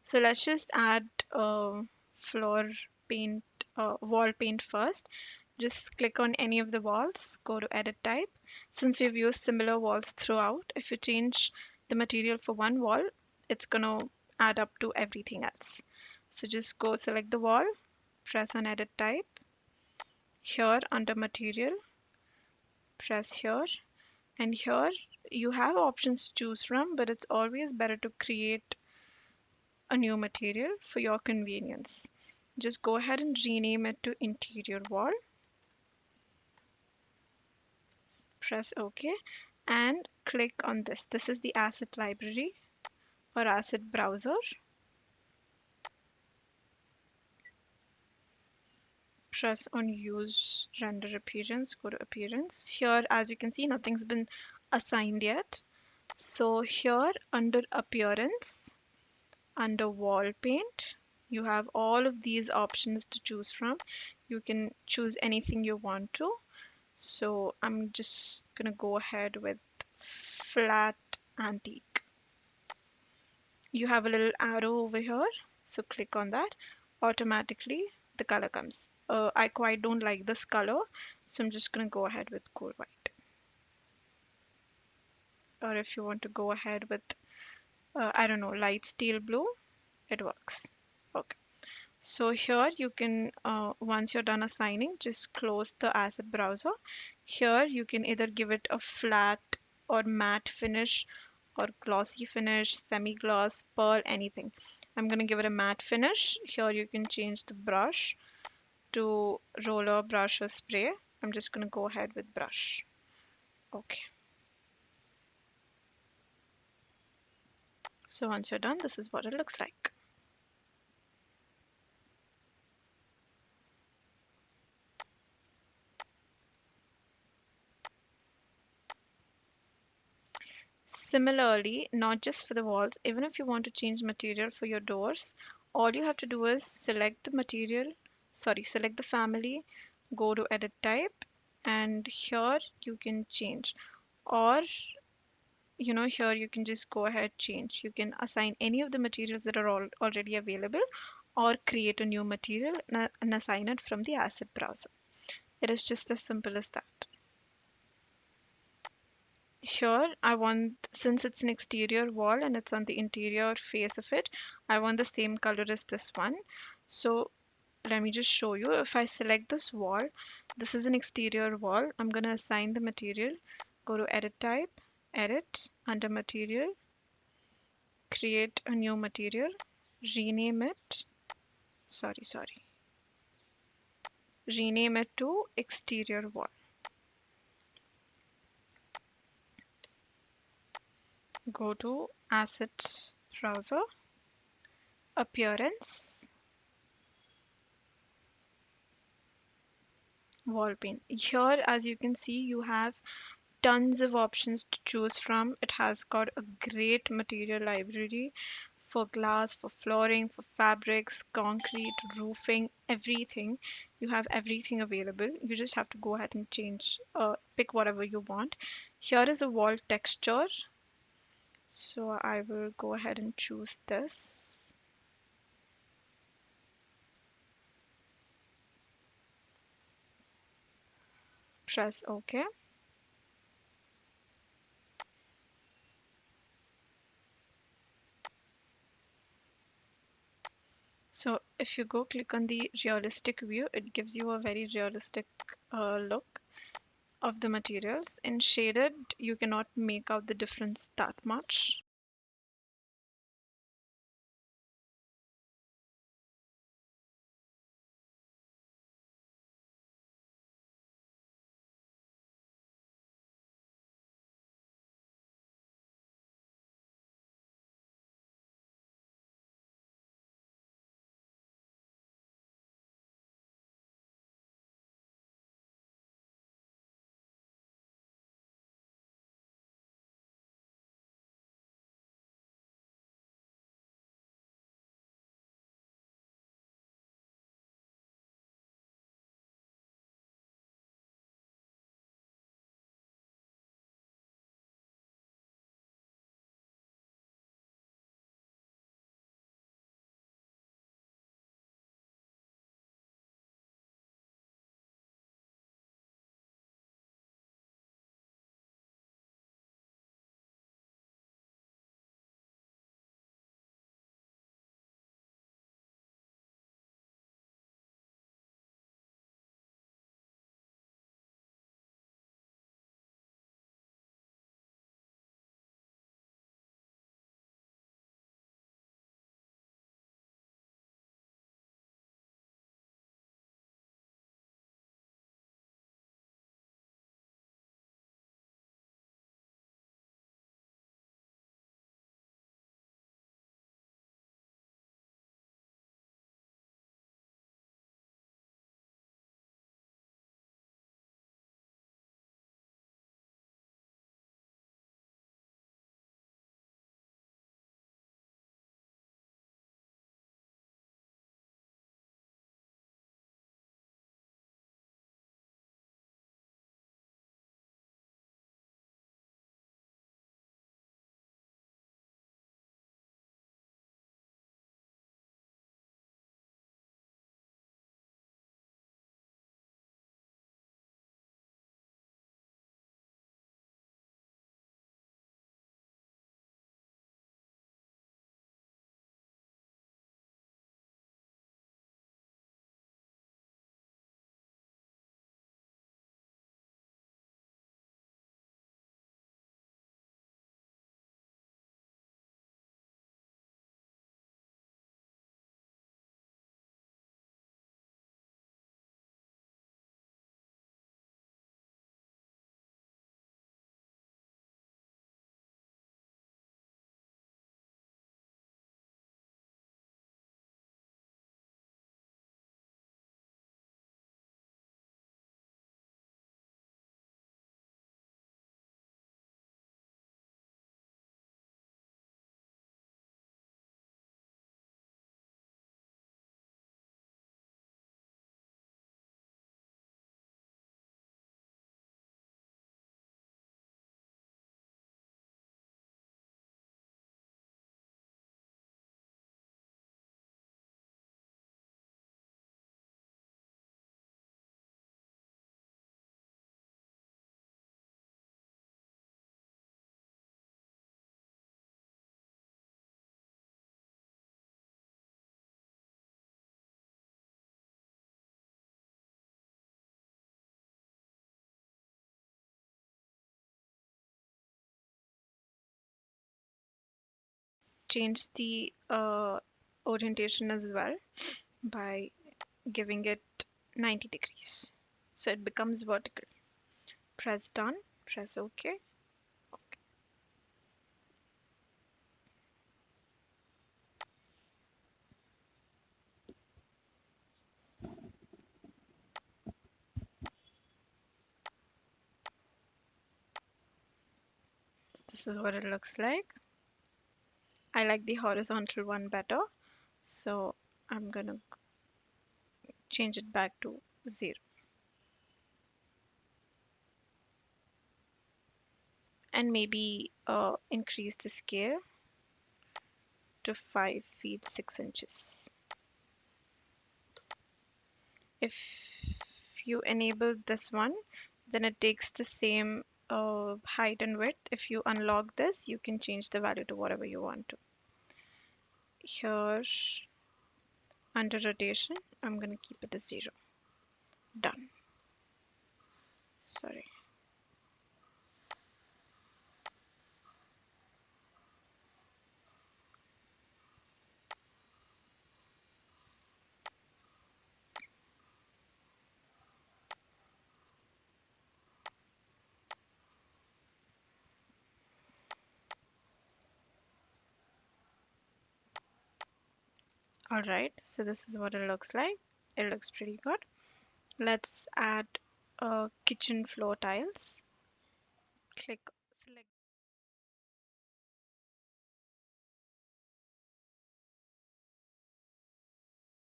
So let's just add floor paint, wall paint first. Just click on any of the walls, go to edit type. Since we've used similar walls throughout, if you change the material for one wall, it's gonna add up to everything else. So just go select the wall, press on edit type. Here under material, press here, and here you have options to choose from, but it's always better to create a new material for your convenience. Just go ahead and rename it to interior wall, press OK, and click on this. This is the asset library or asset browser. Press on use render appearance, go to appearance. Here, as you can see, nothing's been assigned yet. So here under appearance, under wall paint, you have all of these options to choose from. You can choose anything you want to. So I'm just gonna go ahead with flat antique. You have a little arrow over here, so click on that. Automatically the color comes. I quite don't like this color, so I'm just gonna go ahead with cool white. Or if you want to go ahead with I don't know, light steel blue, it works. Okay. So here you can, once you're done assigning, just close the asset browser. Here you can either give it a flat or matte finish or glossy finish, semi-gloss, pearl, anything. I'm going to give it a matte finish. Here you can change the brush to roller, brush, or spray. I'm just going to go ahead with brush. Okay. So once you're done, this is what it looks like. Similarly, not just for the walls, even if you want to change material for your doors, all you have to do is select the material, select the family, go to edit type, and here you can change. Or, here you can just go ahead, change. You can assign any of the materials that are already available or create a new material and assign it from the asset browser. It is just as simple as that. Here I want, since it's an exterior wall and it's on the interior face of it, I want the same color as this one. So let me just show you. If I select this wall, this is an exterior wall. I'm going to assign the material. Go to edit type, edit, under material, create a new material, rename it, rename it to exterior wall. Go to asset browser, appearance, wall paint. Here, as you can see, you have tons of options to choose from. It has got a great material library for glass, for flooring, for fabrics, concrete, roofing, everything. You have everything available. You just have to go ahead and change, pick whatever you want. Here is a wall texture. So I will go ahead and choose this. Press OK. So if you go click on the realistic view, it gives you a very realistic look of the materials. In shaded, you cannot make out the difference that much. change the orientation as well by giving it 90 degrees. So it becomes vertical. Press done, press OK. This is what it looks like. I like the horizontal one better, so I'm gonna change it back to 0 and maybe increase the scale to 5 feet 6 inches. If you enable this one, then it takes the same height and width. If you unlock this, you can change the value to whatever you want to. Here, under rotation, I'm going to keep it as 0. Done. Sorry. All right, so this is what it looks like. It looks pretty good. Let's add kitchen floor tiles. Click